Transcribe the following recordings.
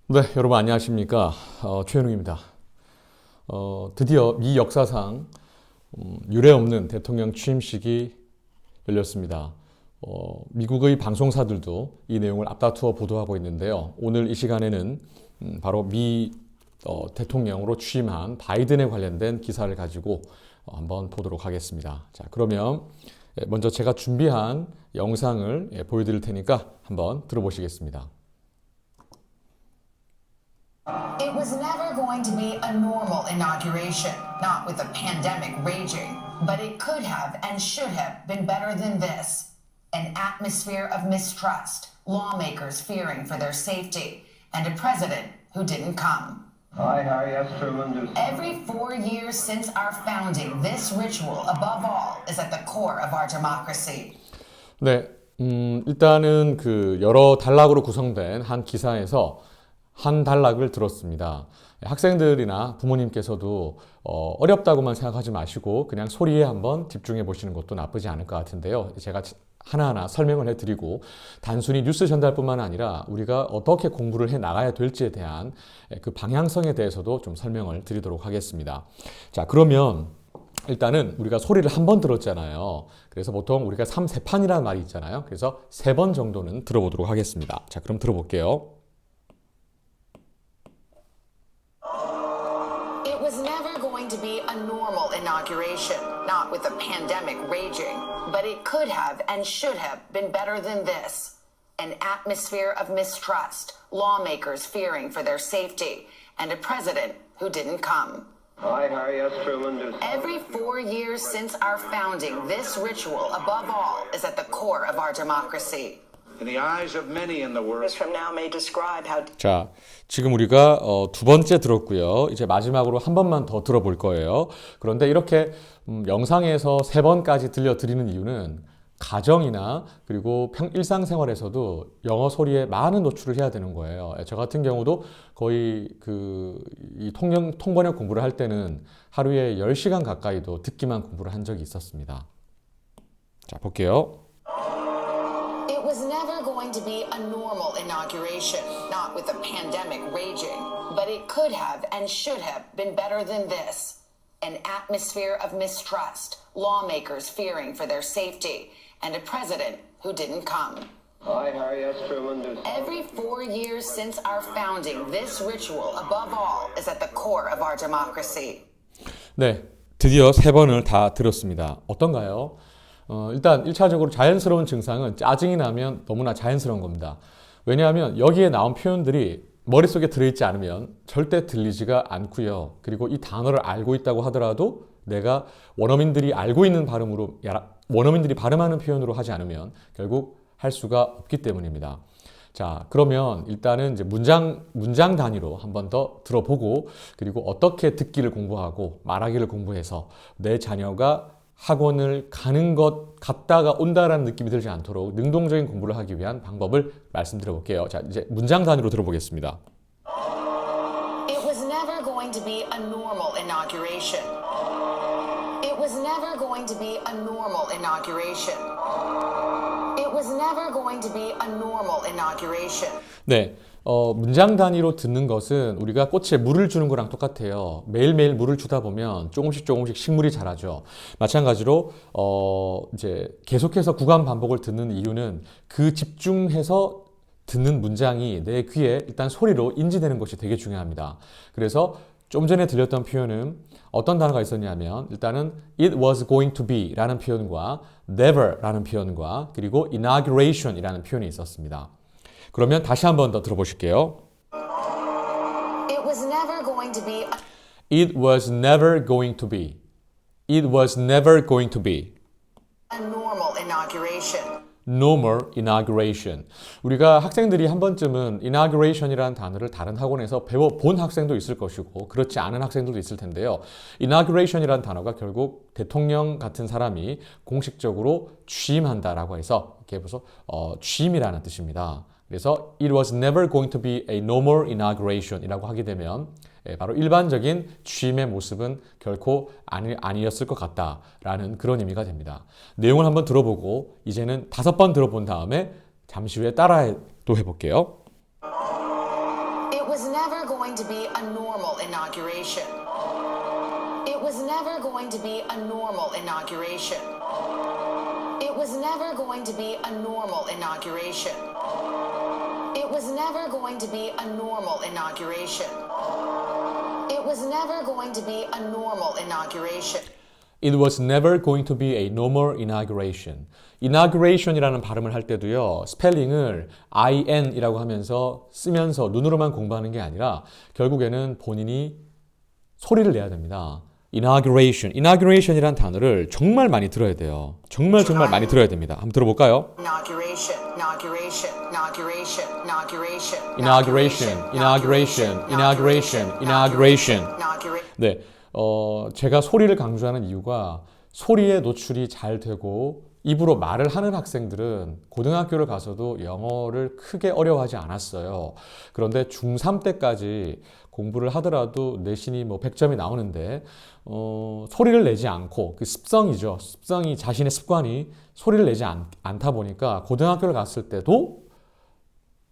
네, 여러분 안녕하십니까? 최현웅입니다. 드디어 미 역사상 유례 없는 대통령 취임식이 열렸습니다. 미국의 방송사들도 이 내용을 앞다투어 보도하고 있는데요. 오늘 이 시간에는 바로 미 대통령으로 취임한 바이든에 관련된 기사를 가지고 한번 보도록 하겠습니다. 자, 그러면 먼저 제가 준비한 영상을 보여드릴 테니까 한번 들어보시겠습니다. It was never going to be a normal inauguration, not with a pandemic raging, but it could have and should have been better than this. An atmosphere of mistrust, lawmakers fearing for their safety, and a president who didn't come. I, Harry S. Truman, do. Every 4 years since our founding, this ritual, above all, is at the core of our democracy. 네, 일단은 그 여러 단락으로 구성된 한 기사에서 한 단락을 들었습니다. 학생들이나 부모님께서도 어렵다고만 생각하지 마시고 그냥 소리에 한번 집중해 보시는 것도 나쁘지 않을 것 같은데요. 제가 하나하나 설명을 해드리고 단순히 뉴스 전달뿐만 아니라 우리가 어떻게 공부를 해 나가야 될지에 대한 그 방향성에 대해서도 좀 설명을 드리도록 하겠습니다. 자, 그러면 일단은 우리가 소리를 한 번 들었잖아요. 그래서 보통 우리가 3세판이라는 말이 있잖아요. 그래서 3번 정도는 들어보도록 하겠습니다. 자, 그럼 들어볼게요. It was never going to be a normal inauguration, not with a pandemic raging, but it could have and should have been better than this. An atmosphere of mistrust, lawmakers fearing for their safety, and a president who didn't come. I, Harry S. Truman, do. Every 4 years since our founding, this ritual, above all, is at the core of our democracy. In the eyes of many in the world. From now may describe how 자, 지금 우리가 두 번째 들었고요. 이제 마지막으로 한 번만 더 들어볼 거예요. 그런데 이렇게 영상에서 3번까지 들려드리는 이유는 가정이나 그리고 일상생활에서도 영어 소리에 많은 노출을 해야 되는 거예요. 저 같은 경우도 거의 이 통번역 공부를 할 때는 하루에 10시간 가까이도 듣기만 공부를 한 적이 있었습니다. 자, 볼게요. it was never going to be a normal inauguration, not with a pandemic raging, but it could have and should have been better than this. An atmosphere of mistrust, lawmakers fearing for their safety, and a president who didn't come. I, Harry S. Truman, do. Every 4 years since our founding, this ritual, above all, is at the core of our democracy. 네, 드디어 3번을 다 들었습니다. 어떤가요? 일단 1차적으로 자연스러운 증상은 짜증이 나면 너무나 자연스러운 겁니다. 왜냐하면 여기에 나온 표현들이 머릿속에 들어있지 않으면 절대 들리지가 않고요. 그리고 이 단어를 알고 있다고 하더라도 내가 원어민들이 알고 있는 발음으로, 원어민들이 발음하는 표현으로 하지 않으면 결국 할 수가 없기 때문입니다. 자, 그러면 일단은 이제 문장 단위로 한 번 더 들어보고 그리고 어떻게 듣기를 공부하고 말하기를 공부해서 내 자녀가 학원을 가는 것 같다가 온다라는 느낌이 들지 않도록 능동적인 공부를 하기 위한 방법을 말씀드려 볼게요. 자, 이제 문장 단위로 들어보겠습니다. It was never going to be a normal inauguration. It was never going to be a normal inauguration. It was never going to be a normal inauguration. 네, 문장 단위로 듣는 것은 우리가 꽃에 물을 주는 거랑 똑같아요. 매일매일 물을 주다 보면 조금씩 식물이 자라죠. 마찬가지로 이제 계속해서 구간 반복을 듣는 이유는 그 집중해서 듣는 문장이 내 귀에 일단 소리로 인지되는 것이 되게 중요합니다. 그래서 좀 전에 들렸던 표현은 어떤 단어가 있었냐면 일단은 it was going to be 라는 표현과 never 라는 표현과 그리고 inauguration 이라는 표현이 있었습니다. 그러면 다시 한 번 더 들어보실게요. It was never going to be It was never going to be. It was never going to be. a normal inauguration. No more inauguration. 우리가 학생들이 한 번쯤은 inauguration이라는 단어를 다른 학원에서 배워본 학생도 있을 것이고 그렇지 않은 학생들도 있을 텐데요. inauguration이라는 단어가 결국 대통령 같은 사람이 공식적으로 취임한다라고 해서 이렇게 해서 취임이라는 뜻입니다. 그래서 it was never going to be a normal inauguration이라고 하게 되면 바로 일반적인 취임의 모습은 결코 아니었을 것 같다라는 그런 의미가 됩니다. 내용을 한번 들어보고 이제는 5번 들어본 다음에 잠시 후에 따라 또 해볼게요. It was going to be a normal inauguration. It was never going to be a normal inauguration. It was never going to be a normal inauguration. It was never going to be a normal inauguration. It was never going to be a normal inauguration. It was never going to be a normal inauguration. inauguration이라는 발음을 할 때도요, 스펠링을 in이라고 하면서 쓰면서 눈으로만 공부하는 게 아니라 결국에는 본인이 소리를 내야 됩니다. inauguration이라는 단어를 정말 많이 들어야 돼요. 정말 많이 들어야 됩니다. 한번 들어볼까요? Inauguration. 네, 제가 소리를 강조하는 이유가 소리의 노출이 잘 되고 입으로 말을 하는 학생들은 고등학교를 가서도 영어를 크게 어려워하지 않았어요. 그런데 중3 때까지 공부를 하더라도 내신이 뭐 100점이 나오는데 소리를 내지 않고 그 습성이죠. 습성이 자신의 습관이 소리를 내지 않다 보니까 고등학교를 갔을 때도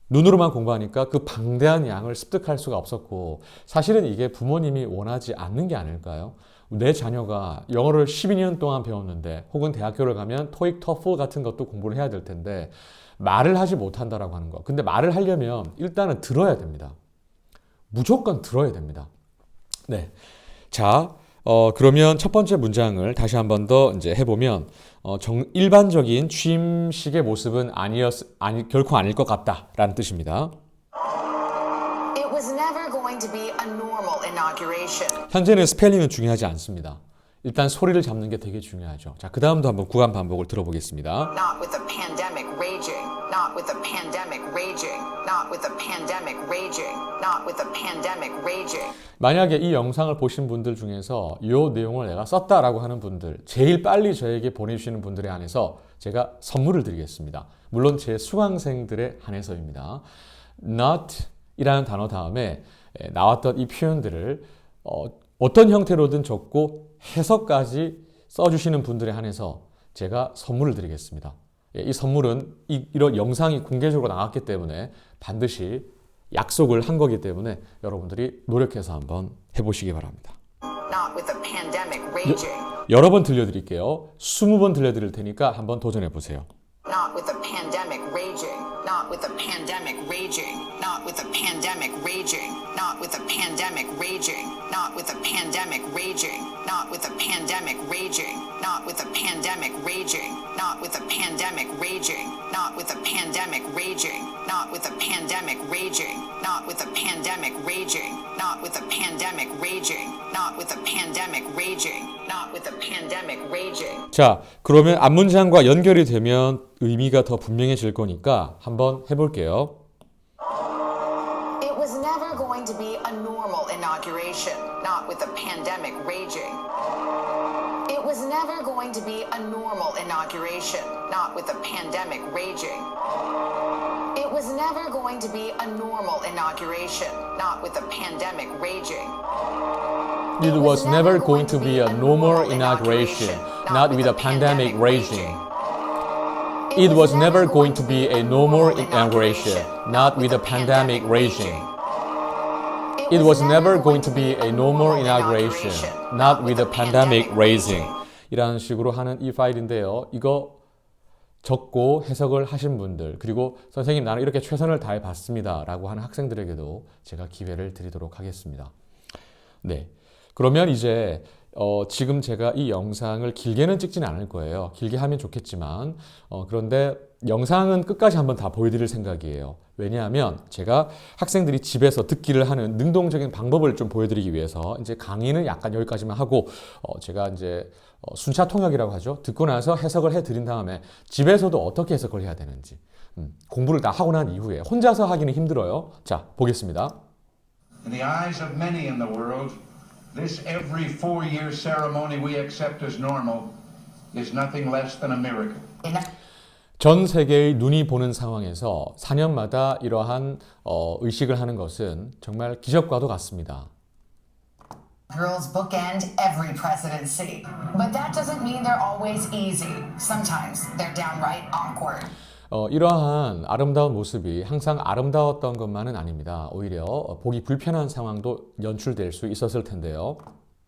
눈으로만 공부하니까 그 방대한 양을 습득할 수가 없었고 사실은 이게 부모님이 원하지 않는 게 아닐까요? 내 자녀가 영어를 12년 동안 배웠는데 혹은 대학교를 가면 토익, 토플 같은 것도 공부를 해야 될 텐데 말을 하지 못한다라고 하는 거. 근데 말을 하려면 일단은 들어야 됩니다. 무조건 들어야 됩니다. 네. 자, 그러면 첫 번째 문장을 다시 한 번 더 이제 해보면 일반적인 취임식의 모습은 결코 아닐 것 같다라는 뜻입니다. It was never going to be a normal inauguration. 현재는 스펠링은 중요하지 않습니다. 일단 소리를 잡는 게 되게 중요하죠. 자, 그 다음도 한번 구간 반복을 들어보겠습니다. Not with the pandemic raging. Not with the pandemic raging. Not with the pandemic raging. Not with the pandemic raging. 만약에 이 영상을 보신 분들 중에서 이 내용을 내가 썼다라고 하는 분들, 제일 빨리 저에게 보내주시는 분들에 한해서 제가 선물을 드리겠습니다. 물론 제 수강생들에 한해서입니다. not 이라는 단어 다음에 나왔던 이 표현들을 어떤 형태로든 적고 해석까지 써주시는 분들에 한해서 제가 선물을 드리겠습니다. 이 선물은 이런 영상이 공개적으로 나왔기 때문에 반드시 약속을 한 거기 때문에 여러분들이 노력해서 한번 해보시기 바랍니다. Not with the pandemic raging. 여러 번 들려드릴게요. 20번 들려드릴 테니까 한번 도전해보세요. Not with the pandemic raging. Not with the pandemic raging. Not with the pandemic raging. Not with the pandemic raging. Not with the pandemic raging. Not with the pandemic raging. Not with the pandemic raging. Not with the pandemic raging. Not with the pandemic raging. Not with the pandemic raging. Not with the pandemic raging. Not with the pandemic raging. Not with the pandemic raging. Not with the pandemic raging. 자, 그러면 앞문장과 연결이 되면 의미가 더 분명해질 거니까 한번 해볼게요. It was never going to be a normal inauguration, not with the pandemic raging. It was never going to be a normal inauguration, not with the pandemic raging. It was never going to be a normal inauguration, not with the pandemic raging. It was never going to be a normal inauguration, not with a pandemic raging. It was never going to be a normal inauguration, not with a pandemic raging. It was never going to be a normal inauguration, not with a pandemic raging. 이라는 식으로 하는 이 파일인데요. 이거 적고 해석을 하신 분들, 그리고 선생님 나는 이렇게 최선을 다해 봤습니다 라고 하는 학생들에게도 제가 기회를 드리도록 하겠습니다. 네. 그러면 이제 지금 제가 이 영상을 길게는 찍지는 않을 거예요. 길게 하면 좋겠지만 그런데 영상은 끝까지 한번 다 보여드릴 생각이에요. 왜냐하면 제가 학생들이 집에서 듣기를 하는 능동적인 방법을 좀 보여드리기 위해서 이제 강의는 약간 여기까지만 하고 제가 이제 순차 통역이라고 하죠. 듣고 나서 해석을 해드린 다음에 집에서도 어떻게 해석을 해야 되는지 공부를 다 하고 난 이후에 혼자서 하기는 힘들어요. 자, 보겠습니다. In the eyes of many in the world, this every 4-year ceremony we accept as normal is nothing less than a miracle. 전 세계의 눈이 보는 상황에서 4년마다 이러한 의식을 하는 것은 정말 기적과도 같습니다. Girls bookend every presidency. But that doesn't mean they're always easy. Sometimes they're downright awkward. 이러한 아름다운 모습이 항상 아름다웠던 것만은 아닙니다. 오히려 보기 불편한 상황도 연출될 수 있었을 텐데요.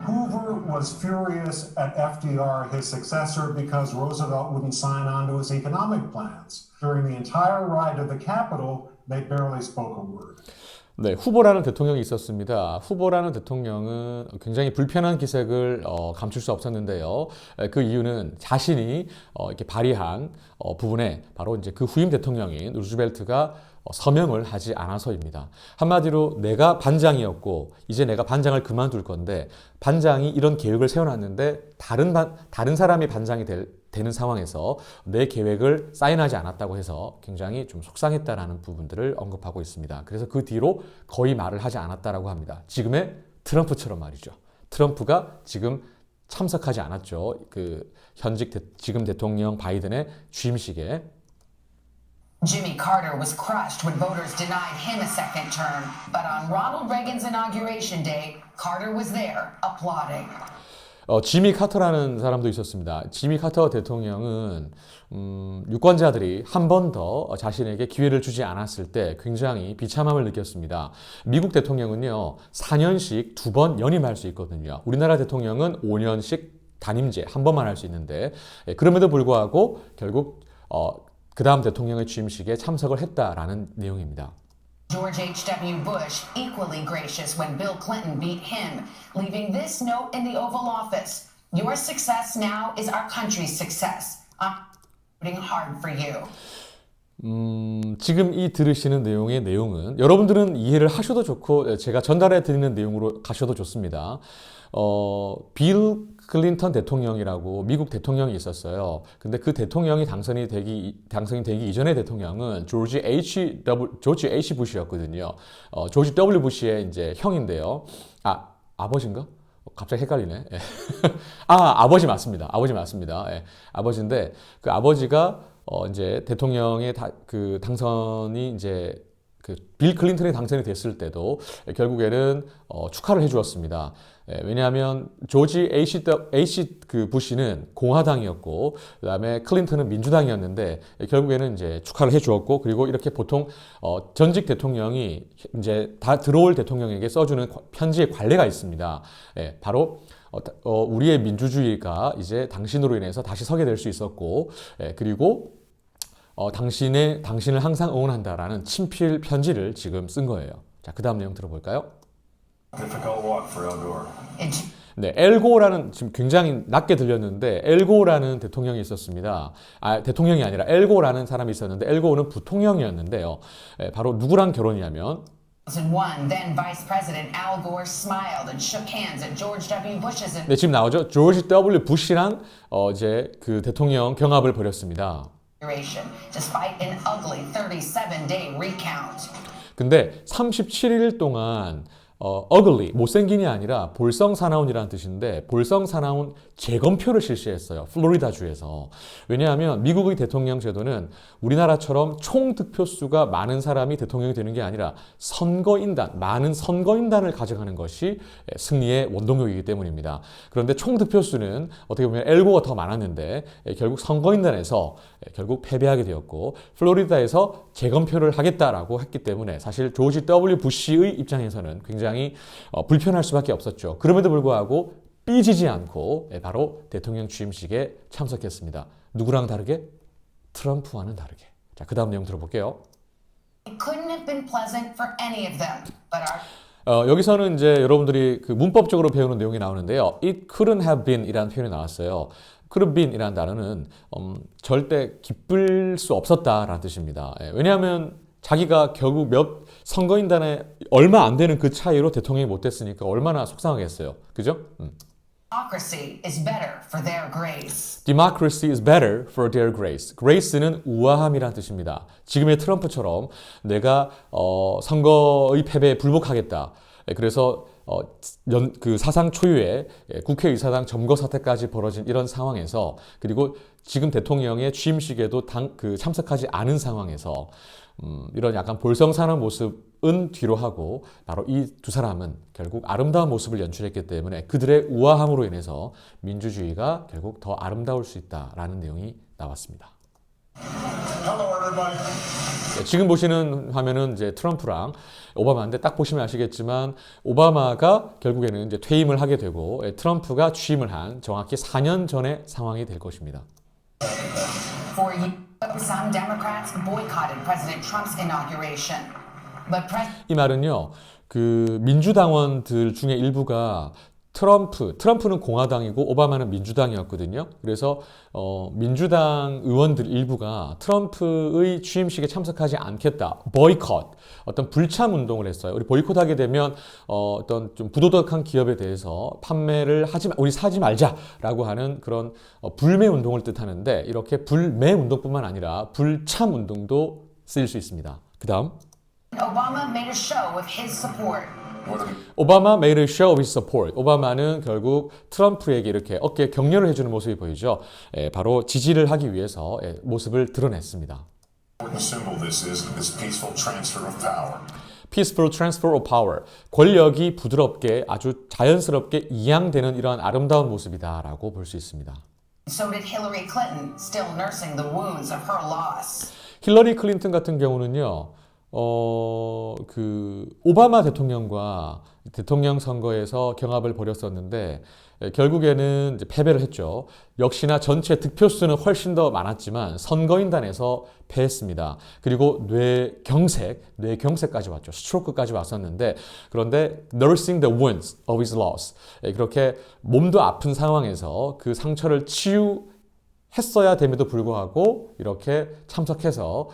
Hoover was furious at FDR, his successor, because Roosevelt wouldn't sign on to his economic plans. During the entire ride to the Capitol, they barely spoke a word. 네, 후보라는 대통령이 있었습니다. 후보라는 대통령은 굉장히 불편한 기색을 감출 수 없었는데요. 그 이유는 자신이 이렇게 발의한 부분에 바로 이제 그 후임 대통령인 루즈벨트가 서명을 하지 않아서입니다. 한마디로 내가 반장이었고 이제 내가 반장을 그만둘 건데 반장이 이런 계획을 세워놨는데 다른 사람이 반장이 되는 상황에서 내 계획을 사인하지 않았다고 해서 굉장히 좀 속상했다라는 부분들을 언급하고 있습니다. 그래서 그 뒤로 거의 말을 하지 않았다라고 합니다. 지금의 트럼프처럼 말이죠. 트럼프가 지금 참석하지 않았죠. 그 지금 대통령 바이든의 취임식에. Jimmy Carter was crushed when voters denied him a second term. But on Ronald Reagan's inauguration day, Carter was there applauding. 지미 카터라는 사람도 있었습니다. 지미 카터 대통령은 유권자들이 한 번 더 자신에게 기회를 주지 않았을 때 굉장히 비참함을 느꼈습니다. 미국 대통령은요 4년씩 2번 연임할 수 있거든요. 우리나라 대통령은 5년씩 단임제 한 번만 할 수 있는데 그럼에도 불구하고 결국 그 다음 대통령의 취임식에 참석을 했다라는 내용입니다. George H.W. Bush equally gracious when Bill Clinton beat him, leaving this note in the Oval Office. Your success now is our country's success. I'm rooting hard for you. 지금 이 들으시는 내용은 여러분들은 이해를 하셔도 좋고 제가 전달해 드리는 내용으로 가셔도 좋습니다. 빌 클린턴 대통령이라고 미국 대통령이 있었어요. 근데 그 대통령이 당선이 되기 이전의 대통령은 조지 H. 부시였거든요. 조지 W. 부시의 이제 형인데요. 아버지인가? 갑자기 헷갈리네. 아버지 맞습니다. 예, 아버지인데 그 아버지가 이제 대통령의 그 당선이 이제 그 빌 클린턴이 당선이 됐을 때도 결국에는 축하를 해주었습니다. 왜냐하면 조지 H. 그 부시는 공화당이었고 그다음에 클린턴은 민주당이었는데 결국에는 이제 축하를 해주었고 그리고 이렇게 보통 전직 대통령이 이제 다 들어올 대통령에게 써주는 편지의 관례가 있습니다. 바로 우리의 민주주의가 이제 당신으로 인해서 다시 서게 될 수 있었고 그리고 당신을 항상 응원한다라는 친필 편지를 지금 쓴 거예요. 자, 그 다음 내용 들어볼까요? Difficult walk for Al Gore. 네, 엘고라는 지금 굉장히 낮게 들렸는데 엘고라는 대통령이 있었습니다. 대통령이 아니라 엘고라는 사람이 있었는데 엘고는 부통령이었는데요. 바로 누구랑 결혼이냐면 2001, then Vice President Al Gore smiled and shook hands at George W. Bush's 네, 지금 나오죠. 조지 W. 부시랑 이제 그 대통령 경합을 벌였습니다. inauguration, despite an ugly 37-day recount. 근데 37일 동안 ugly, 못생긴이 아니라 볼성사나운이라는 뜻인데 볼성사나운 재검표를 실시했어요. 플로리다주에서. 왜냐하면 미국의 대통령 제도는 우리나라처럼 총 득표수가 많은 사람이 대통령이 되는 게 아니라 많은 선거인단을 가져가는 것이 승리의 원동력이기 때문입니다. 그런데 총 득표수는 어떻게 보면 엘고가 더 많았는데 결국 선거인단에서 결국 패배하게 되었고 플로리다에서 재검표를 하겠다라고 했기 때문에 사실 조지 W. 부시의 입장에서는 굉장히 불편할 수밖에 없었죠. 그럼에도 불구하고 삐지지 않고 바로 대통령 취임식에 참석했습니다. 누구랑 다르게? 트럼프와는 다르게. 자, 그 다음 내용 들어볼게요. It couldn't have been pleasant for any of them, but our 여기서는 이제 여러분들이 그 문법적으로 배우는 내용이 나오는데요. It couldn't have been 이라는 표현이 나왔어요. could have been 이라는 단어는 절대 기쁠 수 없었다라는 뜻입니다. 왜냐하면 자기가 결국 선거인단에 얼마 안 되는 그 차이로 대통령이 못 됐으니까 얼마나 속상하겠어요. 그죠? democracy is better for their grace. Democracy is better for their grace. grace는 우아함이라는 뜻입니다. 지금의 트럼프처럼 내가 선거의 패배에 불복하겠다. 그래서 그 사상 초유의 국회의사당 점거 사태까지 벌어진 이런 상황에서 그리고 지금 대통령의 취임식에도 참석하지 않은 상황에서 이런 약간 볼성사나운 모습은 뒤로 하고 바로 이 두 사람은 결국 아름다운 모습을 연출했기 때문에 그들의 우아함으로 인해서 민주주의가 결국 더 아름다울 수 있다라는 내용이 나왔습니다. Hello, everybody. 네, 지금 보시는 화면은 이제 트럼프랑 오바마인데 딱 보시면 아시겠지만 오바마가 결국에는 이제 퇴임을 하게 되고 트럼프가 취임을 한 정확히 4년 전의 상황이 될 것입니다. For you, some Democrats boycotted President Trump's inauguration. But 이 말은요, 그 민주당원들 중에 일부가 트럼프는 공화당이고 오바마는 민주당이었거든요. 그래서 민주당 의원들 일부가 트럼프의 취임식에 참석하지 않겠다, 보이콧, 어떤 불참 운동을 했어요. 우리 보이콧하게 되면 어떤 좀 부도덕한 기업에 대해서 판매를 우리 사지 말자라고 하는 그런 불매 운동을 뜻하는데 이렇게 불매 운동뿐만 아니라 불참 운동도 쓰일 수 있습니다. 그다음. Obama made a show of his support. 오바마 made a show of his support. 오바마는 결국 트럼프에게 이렇게 어깨에 격려를 해주는 모습이 보이죠. 바로 지지를 하기 위해서 모습을 드러냈습니다. Important symbol this is this peaceful transfer of power. Peaceful transfer of power. 권력이 부드럽게 아주 자연스럽게 이양되는 이러한 아름다운 모습이다라고 볼 수 있습니다. So did Hillary Clinton, still nursing the wounds of her loss. 힐러리 클린턴 같은 경우는요. 그 오바마 대통령과 대통령 선거에서 경합을 벌였었는데 결국에는 이제 패배를 했죠. 역시나 전체 득표수는 훨씬 더 많았지만 선거인단에서 패했습니다. 그리고 뇌경색까지 왔죠. 스트로크까지 왔었는데 그런데 nursing the wounds of his loss. 그렇게 몸도 아픈 상황에서 그 상처를 했어야 됨에도 불구하고 이렇게 참석해서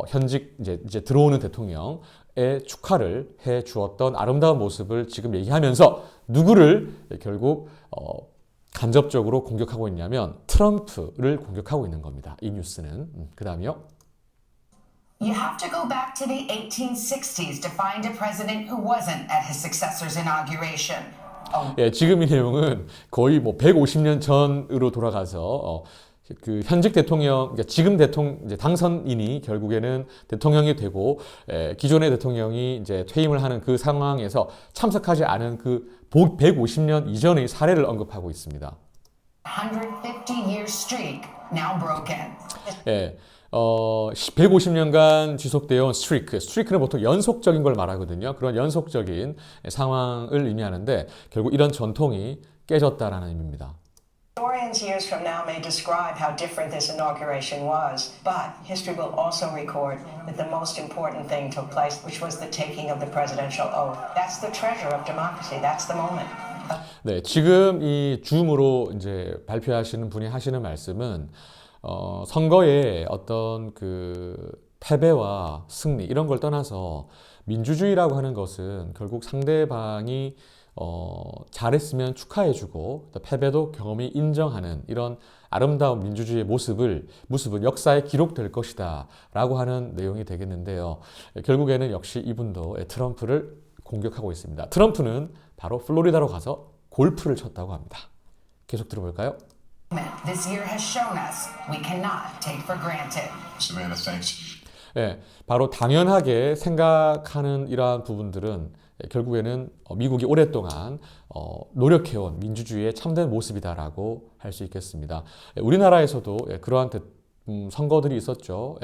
현직 이제 들어오는 대통령의 축하를 해 주었던 아름다운 모습을 지금 얘기하면서 누구를 결국 간접적으로 공격하고 있냐면 트럼프를 공격하고 있는 겁니다. 이 뉴스는. 그다음이요. You have to go back to the 1860s to find a president who wasn't at his successor's inauguration. 예, 지금 이 내용은 거의 뭐 150년 전으로 돌아가서 그 현직 대통령, 그러니까 지금 이제 당선인이 결국에는 대통령이 되고 기존의 대통령이 이제 퇴임을 하는 그 상황에서 참석하지 않은 그 150년 이전의 사례를 언급하고 있습니다. 150-year streak now broken. 예, 150년간 지속되어 온 스트리크는 보통 연속적인 걸 말하거든요. 그런 연속적인 상황을 의미하는데 결국 이런 전통이 깨졌다라는 의미입니다. Historians years from now may describe how different this inauguration was, but history will also record that the most important thing took place, which was the taking of the presidential oath. That's the treasure of democracy. That's the moment. 네, 지금 이 줌으로 이제 발표하시는 분이 하시는 말씀은 선거의 어떤 그 패배와 승리 이런 걸 떠나서 민주주의라고 하는 것은 결국 상대방이 잘했으면 축하해주고 패배도 경험이 인정하는 이런 아름다운 민주주의의 모습은 역사에 기록될 것이다 라고 하는 내용이 되겠는데요. 결국에는 역시 이분도 트럼프를 공격하고 있습니다. 트럼프는 바로 플로리다로 가서 골프를 쳤다고 합니다. 계속 들어볼까요? This year has shown us we cannot take for granted. Savannah, thanks. 네, 바로 당연하게 생각하는 이러한 부분들은 결국에는 미국이 오랫동안 노력해온 민주주의의 참된 모습이다라고 할 수 있겠습니다. 우리나라에서도 그러한 선거들이 있었죠.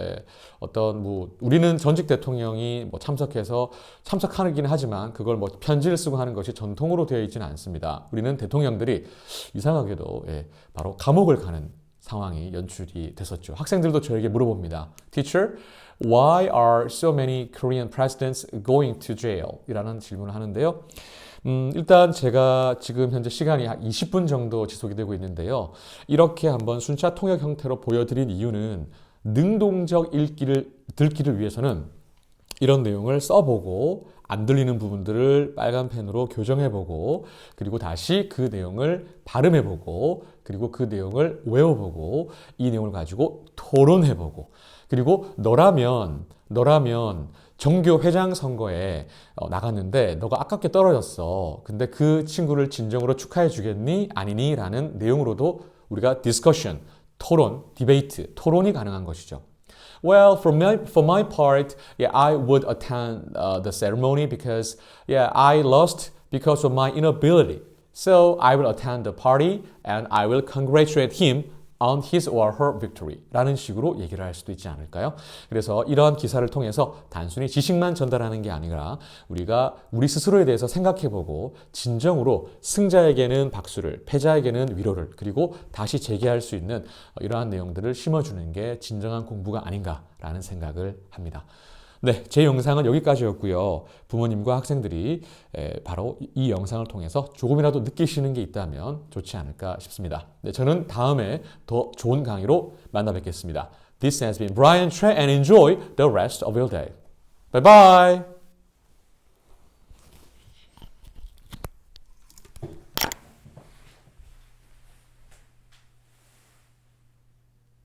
어떤 우리는 전직 대통령이 참석해서 참석하긴 하지만 그걸 편지를 쓰고 하는 것이 전통으로 되어 있지는 않습니다. 우리는 대통령들이 이상하게도 바로 감옥을 가는 상황이 연출이 됐었죠. 학생들도 저에게 물어봅니다. Teacher, why are so many Korean presidents going to jail? 이라는 질문을 하는데요. 일단 제가 지금 현재 시간이 한 20분 정도 지속이 되고 있는데요. 이렇게 한번 순차 통역 형태로 보여드린 이유는 능동적 듣기를 위해서는 이런 내용을 써보고 안 들리는 부분들을 빨간 펜으로 교정해보고 그리고 다시 그 내용을 발음해보고 그리고 그 내용을 외워보고 이 내용을 가지고 토론해보고 그리고 너라면 정교 회장 선거에 나갔는데 너가 아깝게 떨어졌어. 근데 그 친구를 진정으로 축하해 주겠니? 아니니? 라는 내용으로도 우리가 discussion, 토론, debate, 토론이 가능한 것이죠. Well, for my part, yeah, I would attend the ceremony because, yeah, I lost because of my inability. So I will attend the party and I will congratulate him on his or her victory 라는 식으로 얘기를 할 수도 있지 않을까요? 그래서 이러한 기사를 통해서 단순히 지식만 전달하는 게 아니라 우리가 우리 스스로에 대해서 생각해보고 진정으로 승자에게는 박수를, 패자에게는 위로를, 그리고 다시 재기할 수 있는 이러한 내용들을 심어주는 게 진정한 공부가 아닌가라는 생각을 합니다. 네, 제 영상은 여기까지였고요. 부모님과 학생들이 바로 이 영상을 통해서 조금이라도 느끼시는 게 있다면 좋지 않을까 싶습니다. 네, 저는 다음에 더 좋은 강의로 만나 뵙겠습니다. This has been Brian Tre and enjoy the rest of your day. Bye bye!